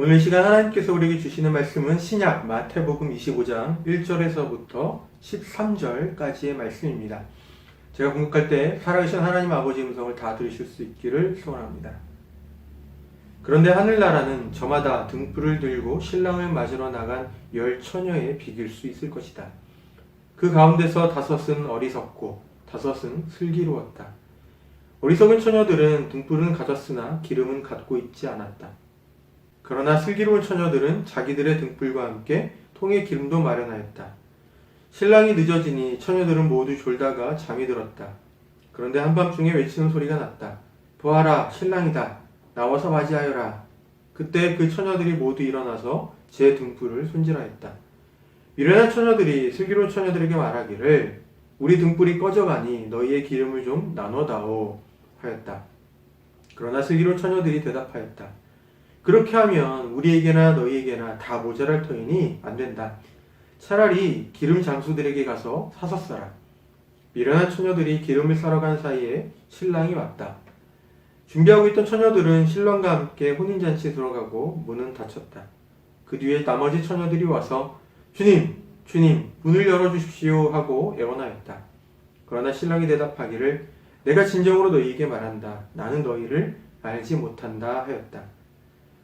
오늘 이 시간 하나님께서 우리에게 주시는 말씀은 신약 마태복음 25장 1절에서부터 13절까지의 말씀입니다. 제가 공독할 때 살아계신 하나님 아버지의 음성을 다 들으실 수 있기를 소원합니다. 그런데 하늘나라는 저마다 등불을 들고 신랑을 맞으러 나간 10처녀에 비길 수 있을 것이다. 그 가운데서 5은 어리석고 5은 슬기로웠다. 어리석은 처녀들은 등불은 가졌으나 기름은 갖고 있지 않았다. 그러나 슬기로운 처녀들은 자기들의 등불과 함께 통에 기름도 마련하였다. 신랑이 늦어지니 처녀들은 모두 졸다가 잠이 들었다. 그런데 한밤중에 외치는 소리가 났다. 보아라, 신랑이다. 나와서 맞이하여라. 그때 그 처녀들이 모두 일어나서 제 등불을 손질하였다. 미련한 처녀들이 슬기로운 처녀들에게 말하기를 우리 등불이 꺼져가니 너희의 기름을 좀 나눠다오 하였다. 그러나 슬기로운 처녀들이 대답하였다. 그렇게 하면 우리에게나 너희에게나 다 모자랄 터이니 안 된다. 차라리 기름 장수들에게 가서 사서 써라. 미련한 처녀들이 기름을 사러 간 사이에 신랑이 왔다. 준비하고 있던 처녀들은 신랑과 함께 혼인잔치에 들어가고 문은 닫혔다. 그 뒤에 나머지 처녀들이 와서 주님, 주님, 문을 열어주십시오 하고 애원하였다. 그러나 신랑이 대답하기를 내가 진정으로 너희에게 말한다. 나는 너희를 알지 못한다 하였다.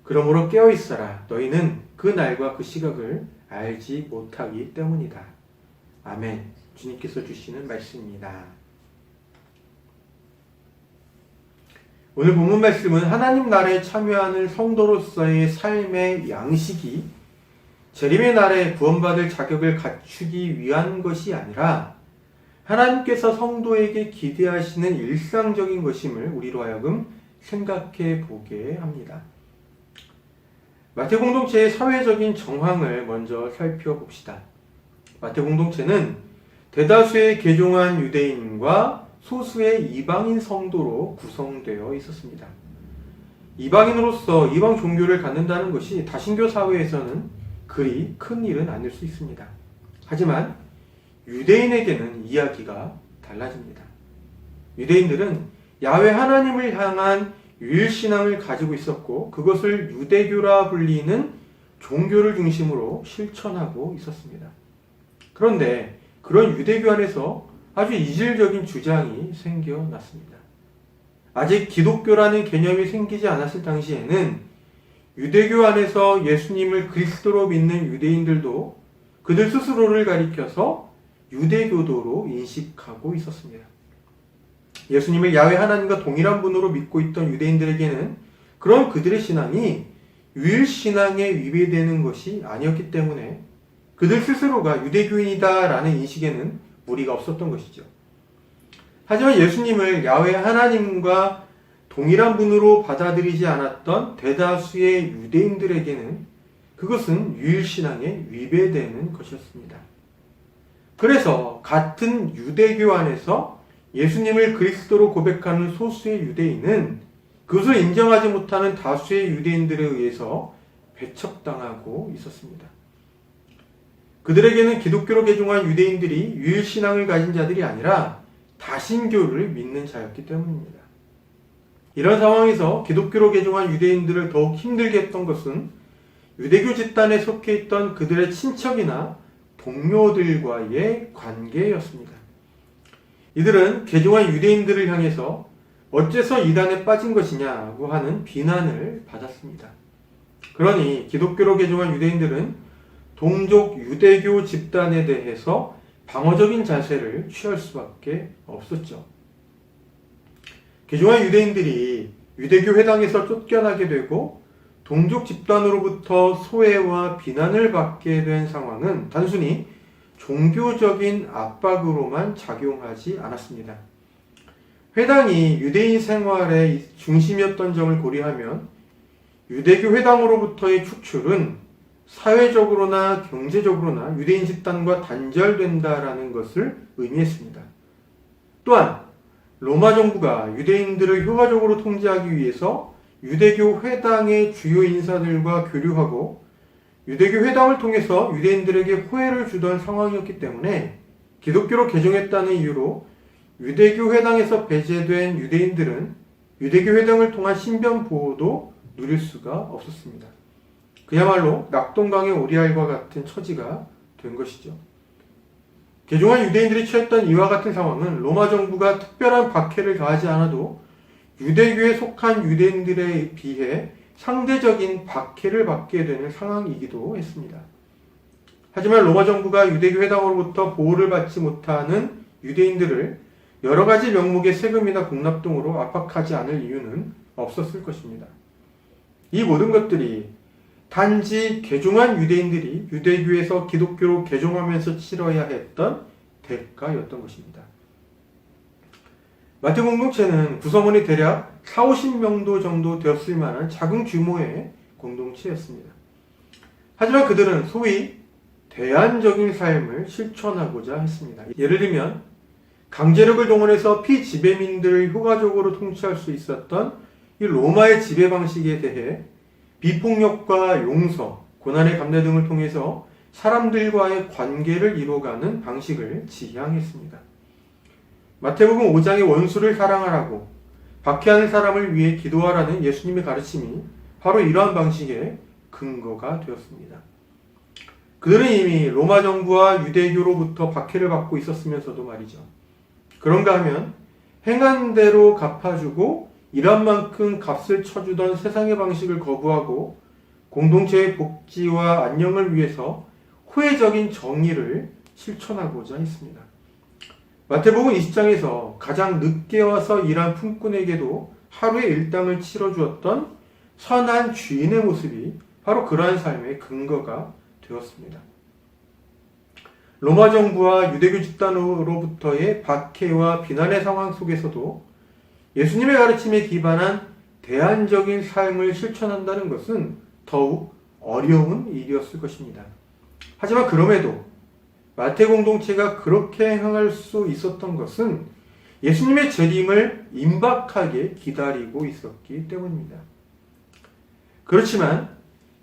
그러므로 깨어있어라. 너희는 그 날과 그 시각을 알지 못하기 때문이다. 아멘. 주님께서 주시는 말씀입니다. 오늘 본문 말씀은 하나님 나라에 참여하는 성도로서의 삶의 양식이 재림의 날에 구원받을 자격을 갖추기 위한 것이 아니라 하나님께서 성도에게 기대하시는 일상적인 것임을 우리로 하여금 생각해 보게 합니다. 마태 공동체의 사회적인 정황을 먼저 살펴봅시다. 마태 공동체는 대다수의 개종한 유대인과 소수의 이방인 성도로 구성되어 있었습니다. 이방인으로서 이방 종교를 갖는다는 것이 다신교 사회에서는 그리 큰 일은 아닐 수 있습니다. 하지만 유대인에게는 이야기가 달라집니다. 유대인들은 야훼 하나님을 향한 유일신앙을 가지고 있었고 그것을 유대교라 불리는 종교를 중심으로 실천하고 있었습니다. 그런데 그런 유대교 안에서 아주 이질적인 주장이 생겨났습니다. 아직 기독교라는 개념이 생기지 않았을 당시에는 유대교 안에서 예수님을 그리스도로 믿는 유대인들도 그들 스스로를 가리켜서 유대교도로 인식하고 있었습니다. 예수님을 야훼 하나님과 동일한 분으로 믿고 있던 유대인들에게는 그런 그들의 신앙이 유일신앙에 위배되는 것이 아니었기 때문에 그들 스스로가 유대교인이다라는 인식에는 무리가 없었던 것이죠. 하지만 예수님을 야훼 하나님과 동일한 분으로 받아들이지 않았던 대다수의 유대인들에게는 그것은 유일신앙에 위배되는 것이었습니다. 그래서 같은 유대교 안에서 예수님을 그리스도로 고백하는 소수의 유대인은 그것을 인정하지 못하는 다수의 유대인들에 의해서 배척당하고 있었습니다. 그들에게는 기독교로 개종한 유대인들이 유일신앙을 가진 자들이 아니라 다신교를 믿는 자였기 때문입니다. 이런 상황에서 기독교로 개종한 유대인들을 더욱 힘들게 했던 것은 유대교 집단에 속해 있던 그들의 친척이나 동료들과의 관계였습니다. 이들은 개종한 유대인들을 향해서 어째서 이단에 빠진 것이냐고 하는 비난을 받았습니다. 그러니 기독교로 개종한 유대인들은 동족 유대교 집단에 대해서 방어적인 자세를 취할 수밖에 없었죠. 개종한 유대인들이 유대교 회당에서 쫓겨나게 되고 동족 집단으로부터 소외와 비난을 받게 된 상황은 단순히 종교적인 압박으로만 작용하지 않았습니다. 회당이 유대인 생활의 중심이었던 점을 고려하면 유대교 회당으로부터의 축출은 사회적으로나 경제적으로나 유대인 집단과 단절된다라는 것을 의미했습니다. 또한 로마 정부가 유대인들을 효과적으로 통제하기 위해서 유대교 회당의 주요 인사들과 교류하고 유대교 회당을 통해서 유대인들에게 호혜를 주던 상황이었기 때문에 기독교로 개종했다는 이유로 유대교 회당에서 배제된 유대인들은 유대교 회당을 통한 신변 보호도 누릴 수가 없었습니다. 그야말로 낙동강의 오리알과 같은 처지가 된 것이죠. 개종한 유대인들이 처했던 이와 같은 상황은 로마 정부가 특별한 박해를 가하지 않아도 유대교에 속한 유대인들에 비해 상대적인 박해를 받게 되는 상황이기도 했습니다. 하지만 로마 정부가 유대교 회당으로부터 보호를 받지 못하는 유대인들을 여러 가지 명목의 세금이나 공납 등으로 압박하지 않을 이유는 없었을 것입니다. 이 모든 것들이 단지 개종한 유대인들이 유대교에서 기독교로 개종하면서 치러야 했던 대가였던 것입니다. 마태 공동체는 구성원이 대략 40-50명도 정도 되었을 만한 작은 규모의 공동체였습니다. 하지만 그들은 소위 대안적인 삶을 실천하고자 했습니다. 예를 들면 강제력을 동원해서 피지배민들을 효과적으로 통치할 수 있었던 이 로마의 지배 방식에 대해 비폭력과 용서, 고난의 감내 등을 통해서 사람들과의 관계를 이루어가는 방식을 지향했습니다. 마태복음 5장의 원수를 사랑하라고 박해하는 사람을 위해 기도하라는 예수님의 가르침이 바로 이러한 방식의 근거가 되었습니다. 그들은 이미 로마 정부와 유대교로부터 박해를 받고 있었으면서도 말이죠. 그런가 하면 행한 대로 갚아주고 일한 만큼 값을 쳐주던 세상의 방식을 거부하고 공동체의 복지와 안녕을 위해서 호혜적인 정의를 실천하고자 했습니다. 마태복음 20장에서 가장 늦게 와서 일한 품꾼에게도 하루의 일당을 치러주었던 선한 주인의 모습이 바로 그러한 삶의 근거가 되었습니다. 로마 정부와 유대교 집단으로부터의 박해와 비난의 상황 속에서도 예수님의 가르침에 기반한 대안적인 삶을 실천한다는 것은 더욱 어려운 일이었을 것입니다. 하지만 그럼에도 마태 공동체가 그렇게 행할 수 있었던 것은 예수님의 재림을 임박하게 기다리고 있었기 때문입니다. 그렇지만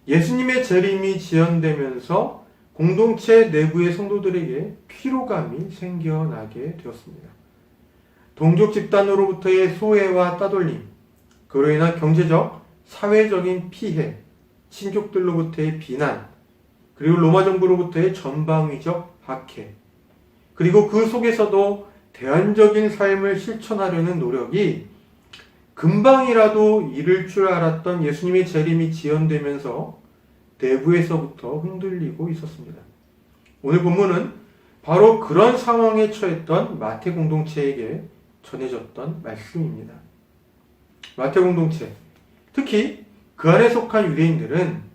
예수님의 재림이 지연되면서 공동체 내부의 성도들에게 피로감이 생겨나게 되었습니다. 동족 집단으로부터의 소외와 따돌림, 그로 인한 경제적, 사회적인 피해, 친족들로부터의 비난, 그리고 로마 정부로부터의 전방위적 박해, 그리고 그 속에서도 대안적인 삶을 실천하려는 노력이 금방이라도 이를 줄 알았던 예수님의 재림이 지연되면서 내부에서부터 흔들리고 있었습니다. 오늘 본문은 바로 그런 상황에 처했던 마태 공동체에게 전해졌던 말씀입니다. 마태 공동체, 특히 그 안에 속한 유대인들은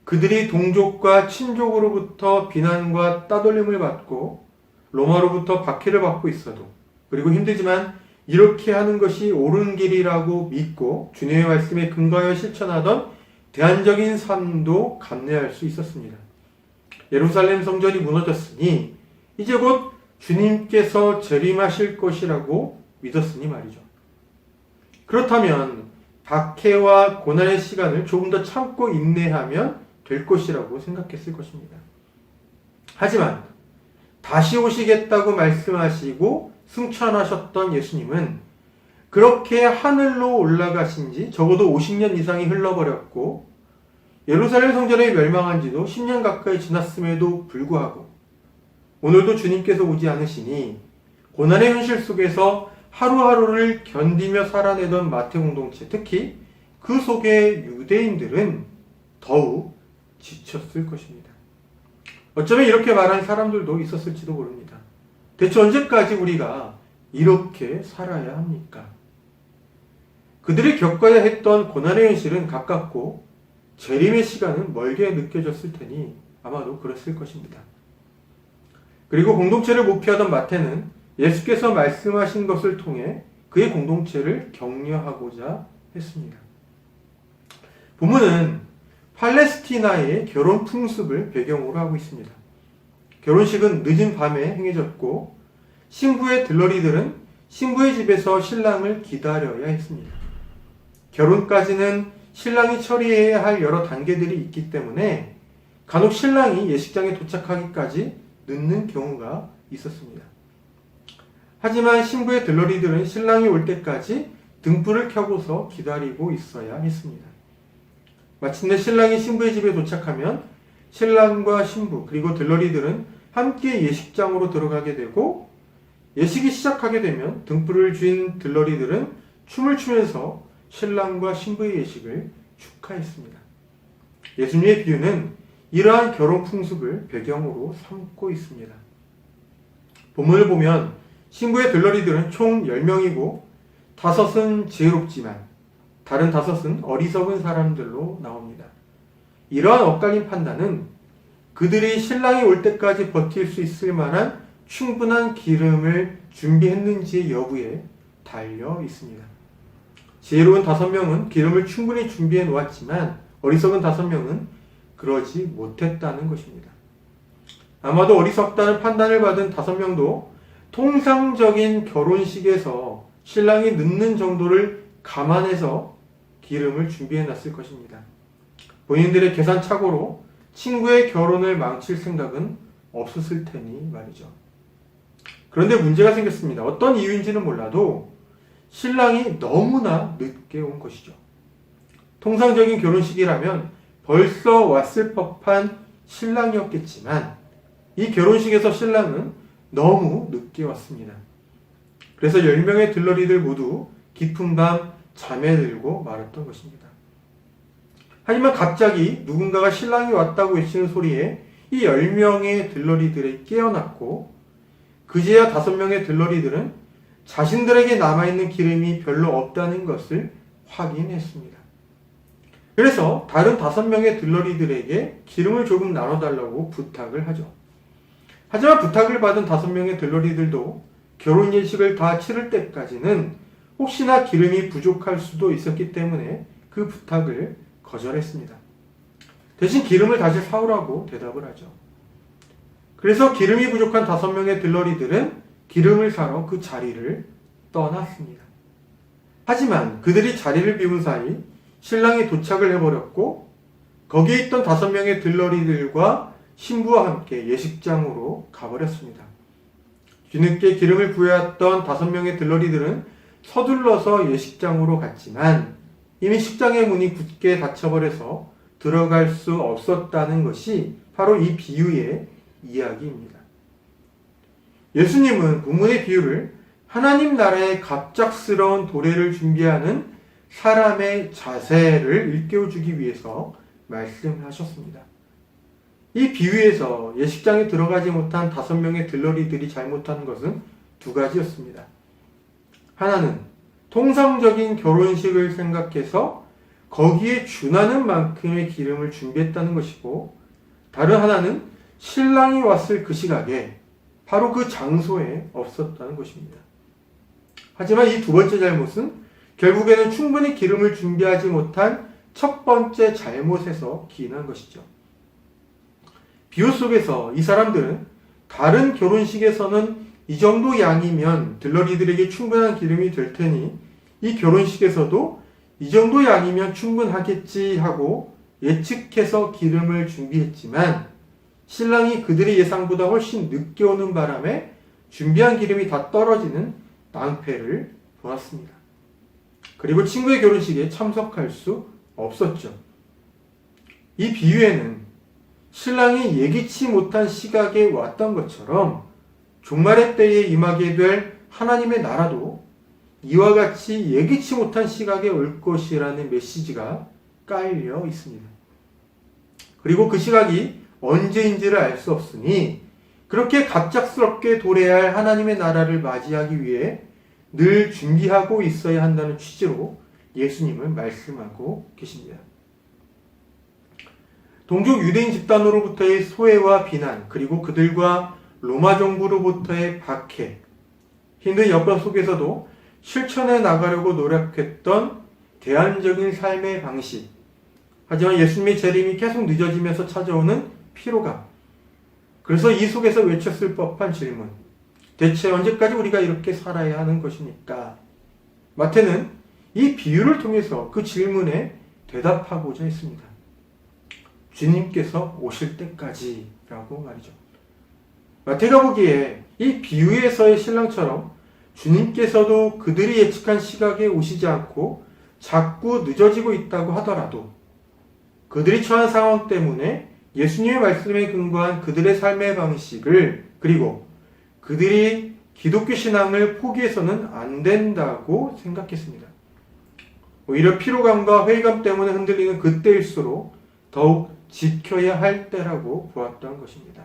그들이 동족과 친족으로부터 비난과 따돌림을 받고 로마로부터 박해를 받고 있어도, 그리고 힘들지만 이렇게 하는 것이 옳은 길이라고 믿고 주님의 말씀에 근거하여 실천하던 대안적인 삶도 감내할 수 있었습니다. 예루살렘 성전이 무너졌으니 이제 곧 주님께서 재림하실 것이라고 믿었으니 말이죠. 그렇다면 박해와 고난의 시간을 조금 더 참고 인내하면 될 것이라고 생각했을 것입니다. 하지만 다시 오시겠다고 말씀하시고 승천하셨던 예수님은 그렇게 하늘로 올라가신 지 적어도 50년 이상이 흘러버렸고 예루살렘 성전이 멸망한 지도 10년 가까이 지났음에도 불구하고 오늘도 주님께서 오지 않으시니 고난의 현실 속에서 하루하루를 견디며 살아내던 마태 공동체, 특히 그 속의 유대인들은 더욱 지쳤을 것입니다. 어쩌면 이렇게 말한 사람들도 있었을지도 모릅니다. 대체 언제까지 우리가 이렇게 살아야 합니까? 그들이 겪어야 했던 고난의 현실은 가깝고 재림의 시간은 멀게 느껴졌을 테니 아마도 그랬을 것입니다. 그리고 공동체를 목표하던 마태는 예수께서 말씀하신 것을 통해 그의 공동체를 격려하고자 했습니다. 본문은 팔레스티나의 결혼 풍습을 배경으로 하고 있습니다. 결혼식은 늦은 밤에 행해졌고 신부의 들러리들은 신부의 집에서 신랑을 기다려야 했습니다. 결혼까지는 신랑이 처리해야 할 여러 단계들이 있기 때문에 간혹 신랑이 예식장에 도착하기까지 늦는 경우가 있었습니다. 하지만 신부의 들러리들은 신랑이 올 때까지 등불을 켜고서 기다리고 있어야 했습니다. 마침내 신랑이 신부의 집에 도착하면 신랑과 신부 그리고 들러리들은 함께 예식장으로 들어가게 되고, 예식이 시작하게 되면 등불을 쥔 들러리들은 춤을 추면서 신랑과 신부의 예식을 축하했습니다. 예수님의 비유는 이러한 결혼 풍습을 배경으로 삼고 있습니다. 본문을 보면 신부의 들러리들은 총 10명이고 5은 지혜롭지만 다른 5은 어리석은 사람들로 나옵니다. 이러한 엇갈린 판단은 그들이 신랑이 올 때까지 버틸 수 있을 만한 충분한 기름을 준비했는지의 여부에 달려 있습니다. 지혜로운 5명은 기름을 충분히 준비해 놓았지만 어리석은 5명은 그러지 못했다는 것입니다. 아마도 어리석다는 판단을 받은 5명도 통상적인 결혼식에서 신랑이 늦는 정도를 감안해서 기름을 준비해 놨을 것입니다. 본인들의 계산착오로 친구의 결혼을 망칠 생각은 없었을 테니 말이죠. 그런데 문제가 생겼습니다. 어떤 이유인지는 몰라도 신랑이 너무나 늦게 온 것이죠. 통상적인 결혼식이라면 벌써 왔을 법한 신랑이었겠지만 이 결혼식에서 신랑은 너무 늦게 왔습니다. 그래서 10명의 들러리들 모두 깊은 밤 잠에 들고 말았던 것입니다. 하지만 갑자기 누군가가 신랑이 왔다고 외치는 소리에 이 10명의 들러리들이 깨어났고, 그제야 5명의 들러리들은 자신들에게 남아있는 기름이 별로 없다는 것을 확인했습니다. 그래서 다른 5명의 들러리들에게 기름을 조금 나눠달라고 부탁을 하죠. 하지만 부탁을 받은 5명의 들러리들도 결혼 예식을 다 치를 때까지는 혹시나 기름이 부족할 수도 있었기 때문에 그 부탁을 거절했습니다. 대신 기름을 다시 사오라고 대답을 하죠. 그래서 기름이 부족한 5명의 들러리들은 기름을 사러 그 자리를 떠났습니다. 하지만 그들이 자리를 비운 사이 신랑이 도착을 해버렸고, 거기에 있던 5명의 들러리들과 신부와 함께 예식장으로 가버렸습니다. 뒤늦게 기름을 구해왔던 5명의 들러리들은 서둘러서 예식장으로 갔지만 이미 식장의 문이 굳게 닫혀버려서 들어갈 수 없었다는 것이 바로 이 비유의 이야기입니다. 예수님은 본문의 비유를 하나님 나라의 갑작스러운 도래를 준비하는 사람의 자세를 일깨워주기 위해서 말씀하셨습니다. 이 비유에서 예식장에 들어가지 못한 5명의 들러리들이 잘못한 것은 2가지였습니다. 하나는 통상적인 결혼식을 생각해서 거기에 준하는 만큼의 기름을 준비했다는 것이고, 다른 하나는 신랑이 왔을 그 시각에 바로 그 장소에 없었다는 것입니다. 하지만 이 2번째 잘못은 결국에는 충분히 기름을 준비하지 못한 첫 번째 잘못에서 기인한 것이죠. 비유 속에서 이 사람들은 다른 결혼식에서는 이 정도 양이면 들러리들에게 충분한 기름이 될 테니 이 결혼식에서도 이 정도 양이면 충분하겠지 하고 예측해서 기름을 준비했지만, 신랑이 그들의 예상보다 훨씬 늦게 오는 바람에 준비한 기름이 다 떨어지는 낭패를 보았습니다. 그리고 친구의 결혼식에 참석할 수 없었죠. 이 비유에는 신랑이 예기치 못한 시각에 왔던 것처럼 종말의 때에 임하게 될 하나님의 나라도 이와 같이 예기치 못한 시각에 올 것이라는 메시지가 깔려 있습니다. 그리고 그 시각이 언제인지를 알 수 없으니 그렇게 갑작스럽게 도래할 하나님의 나라를 맞이하기 위해 늘 준비하고 있어야 한다는 취지로 예수님은 말씀하고 계십니다. 동족 유대인 집단으로부터의 소외와 비난, 그리고 그들과 로마 정부로부터의 박해, 힘든 여건 속에서도 실천해 나가려고 노력했던 대안적인 삶의 방식, 하지만 예수님의 재림이 계속 늦어지면서 찾아오는 피로감, 그래서 이 속에서 외쳤을 법한 질문, 대체 언제까지 우리가 이렇게 살아야 하는 것입니까? 마태는 이 비유를 통해서 그 질문에 대답하고자 했습니다. 주님께서 오실 때까지라고 말이죠. 마태가 보기에 이 비유에서의 신랑처럼 주님께서도 그들이 예측한 시각에 오시지 않고 자꾸 늦어지고 있다고 하더라도 그들이 처한 상황 때문에 예수님의 말씀에 근거한 그들의 삶의 방식을, 그리고 그들이 기독교 신앙을 포기해서는 안 된다고 생각했습니다. 오히려 피로감과 회의감 때문에 흔들리는 그때일수록 더욱 지켜야 할 때라고 보았던 것입니다.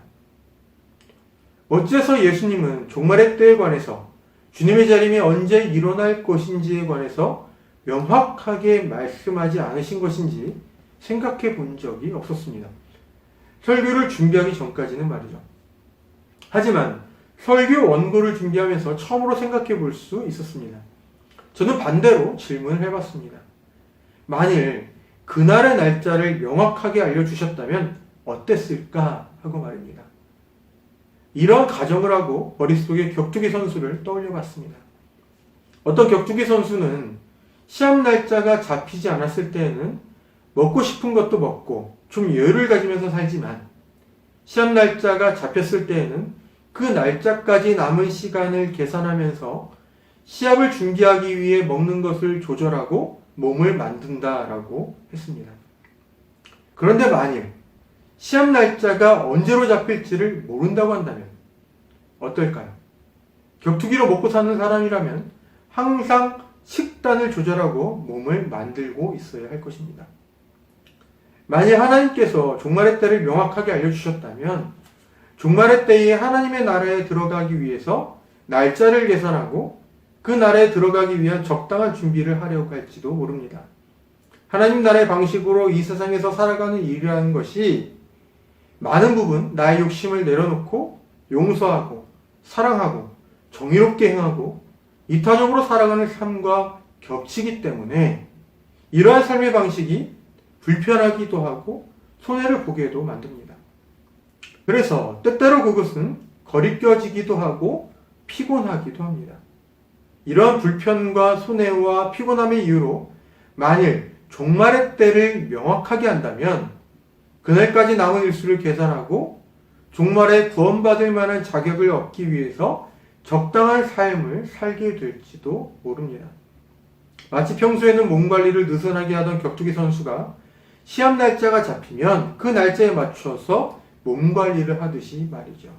어째서 예수님은 종말의 때에 관해서, 주님의 자림이 언제 일어날 것인지에 관해서 명확하게 말씀하지 않으신 것인지 생각해 본 적이 없었습니다. 설교를 준비하기 전까지는 말이죠. 하지만 설교 원고를 준비하면서 처음으로 생각해 볼 수 있었습니다. 저는 반대로 질문을 해봤습니다. 만일 그날의 날짜를 명확하게 알려주셨다면 어땠을까 하고 말입니다. 이런 가정을 하고 머릿속에 격투기 선수를 떠올려 봤습니다. 어떤 격투기 선수는 시합 날짜가 잡히지 않았을 때에는 먹고 싶은 것도 먹고 좀 여유를 가지면서 살지만, 시합 날짜가 잡혔을 때에는 그 날짜까지 남은 시간을 계산하면서 시합을 준비하기 위해 먹는 것을 조절하고 몸을 만든다라고 했습니다. 그런데 만일 시합 날짜가 언제로 잡힐지를 모른다고 한다면 어떨까요? 격투기로 먹고 사는 사람이라면 항상 식단을 조절하고 몸을 만들고 있어야 할 것입니다. 만약 하나님께서 종말의 때를 명확하게 알려주셨다면 종말의 때에 하나님의 나라에 들어가기 위해서 날짜를 계산하고 그 나라에 들어가기 위한 적당한 준비를 하려고 할지도 모릅니다. 하나님 나라의 방식으로 이 세상에서 살아가는 일이라는 것이 많은 부분 나의 욕심을 내려놓고 용서하고 사랑하고 정의롭게 행하고 이타적으로 살아가는 삶과 겹치기 때문에 이러한 삶의 방식이 불편하기도 하고 손해를 보게도 만듭니다. 그래서 때때로 그것은 거리껴지기도 하고 피곤하기도 합니다. 이러한 불편과 손해와 피곤함의 이유로 만일 종말의 때를 명확하게 한다면 그날까지 남은 일수를 계산하고 종말에 구원받을 만한 자격을 얻기 위해서 적당한 삶을 살게 될지도 모릅니다. 마치 평소에는 몸 관리를 느슨하게 하던 격투기 선수가 시합 날짜가 잡히면 그 날짜에 맞춰서 몸 관리를 하듯이 말이죠.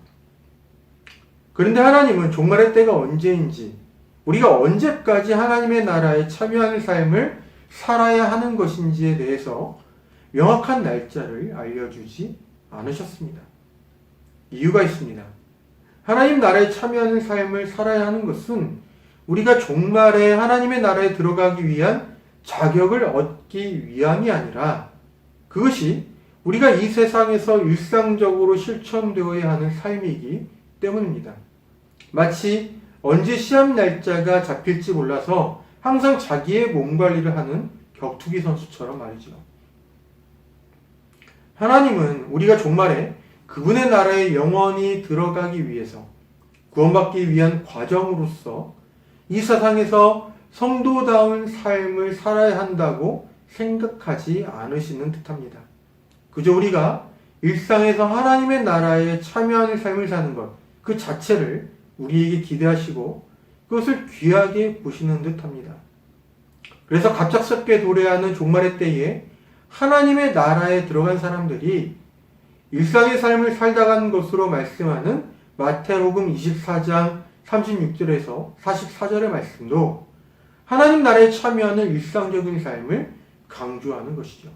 그런데 하나님은 종말의 때가 언제인지, 우리가 언제까지 하나님의 나라에 참여하는 삶을 살아야 하는 것인지에 대해서 명확한 날짜를 알려주지 않으셨습니다. 이유가 있습니다. 하나님 나라에 참여하는 삶을 살아야 하는 것은 우리가 종말에 하나님의 나라에 들어가기 위한 자격을 얻기 위함이 아니라 그것이 우리가 이 세상에서 일상적으로 실천되어야 하는 삶이기 때문입니다. 마치 언제 시합 날짜가 잡힐지 몰라서 항상 자기의 몸 관리를 하는 격투기 선수처럼 말이죠. 하나님은 우리가 종말에 그분의 나라에 영원히 들어가기 위해서 구원받기 위한 과정으로서 이 세상에서 성도다운 삶을 살아야 한다고 생각하지 않으시는 듯합니다. 그저 우리가 일상에서 하나님의 나라에 참여하는 삶을 사는 것, 그 자체를 우리에게 기대하시고 그것을 귀하게 보시는 듯합니다. 그래서 갑작스럽게 도래하는 종말의 때에 하나님의 나라에 들어간 사람들이 일상의 삶을 살다간 것으로 말씀하는 마태복음 24장 36절에서 44절의 말씀도 하나님 나라에 참여하는 일상적인 삶을 강조하는 것이죠.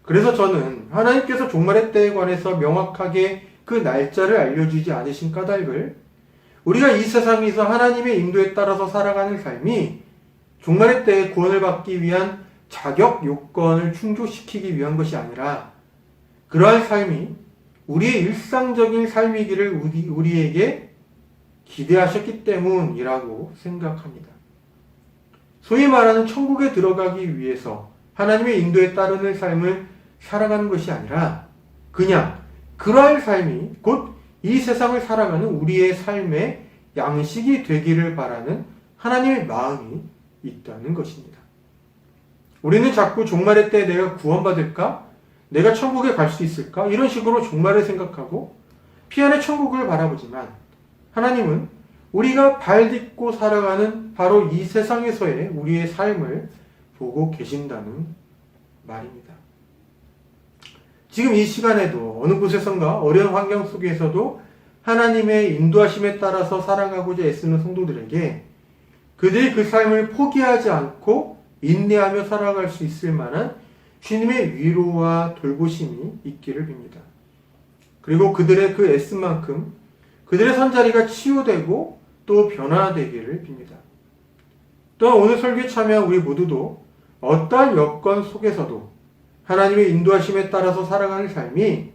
그래서 저는 하나님께서 종말의 때에 관해서 명확하게 그 날짜를 알려주지 않으신 까닭을 우리가 이 세상에서 하나님의 인도에 따라서 살아가는 삶이 종말의 때에 구원을 받기 위한 자격 요건을 충족시키기 위한 것이 아니라 그러한 삶이 우리의 일상적인 삶이기를 우리에게 기대하셨기 때문이라고 생각합니다. 소위 말하는 천국에 들어가기 위해서 하나님의 인도에 따르는 삶을 살아가는 것이 아니라 그냥 그러한 삶이 곧 이 세상을 살아가는 우리의 삶의 양식이 되기를 바라는 하나님의 마음이 있다는 것입니다. 우리는 자꾸 종말의 때 내가 구원받을까? 내가 천국에 갈 수 있을까? 이런 식으로 종말을 생각하고 피안의 천국을 바라보지만 하나님은 우리가 발 딛고 살아가는 바로 이 세상에서의 우리의 삶을 보고 계신다는 말입니다. 지금 이 시간에도 어느 곳에선가 어려운 환경 속에서도 하나님의 인도하심에 따라서 살아가고자 애쓰는 성도들에게 그들이 그 삶을 포기하지 않고 인내하며 살아갈 수 있을 만한 주님의 위로와 돌보심이 있기를 빕니다. 그리고 그들의 그 애씀만큼 그들의 선자리가 치유되고 또 변화되기를 빕니다. 또한 오늘 설교에 참여한 우리 모두도 어떠한 여건 속에서도 하나님의 인도하심에 따라서 살아가는 삶이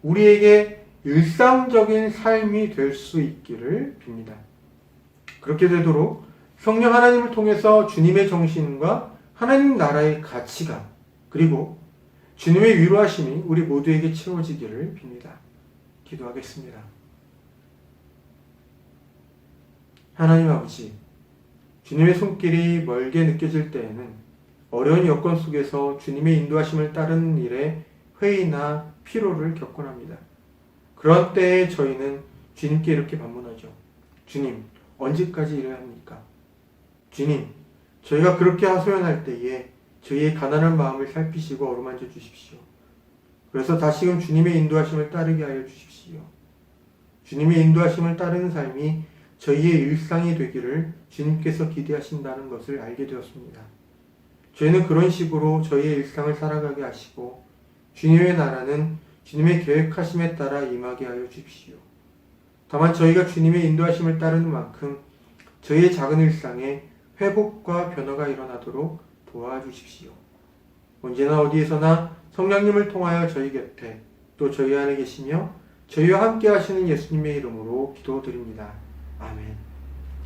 우리에게 일상적인 삶이 될 수 있기를 빕니다. 그렇게 되도록 성령 하나님을 통해서 주님의 정신과 하나님 나라의 가치가 그리고 주님의 위로하심이 우리 모두에게 채워지기를 빕니다. 기도하겠습니다. 하나님 아버지, 주님의 손길이 멀게 느껴질 때에는 어려운 여건 속에서 주님의 인도하심을 따르는 일에 회의나 피로를 겪곤 합니다. 그런 때에 저희는 주님께 이렇게 반문하죠. 주님, 언제까지 이래야 합니까? 주님, 저희가 그렇게 하소연할 때에 저희의 가난한 마음을 살피시고 어루만져 주십시오. 그래서 다시금 주님의 인도하심을 따르게 하여 주십시오. 주님의 인도하심을 따르는 삶이 저희의 일상이 되기를 주님께서 기대하신다는 것을 알게 되었습니다. 저희는 그런 식으로 저희의 일상을 살아가게 하시고 주님의 나라는 주님의 계획하심에 따라 임하게 하여 주십시오. 다만 저희가 주님의 인도하심을 따르는 만큼 저희의 작은 일상에 회복과 변화가 일어나도록 도와주십시오. 언제나 어디에서나 성령님을 통하여 저희 곁에 또 저희 안에 계시며 저희와 함께 하시는 예수님의 이름으로 기도드립니다. 아멘.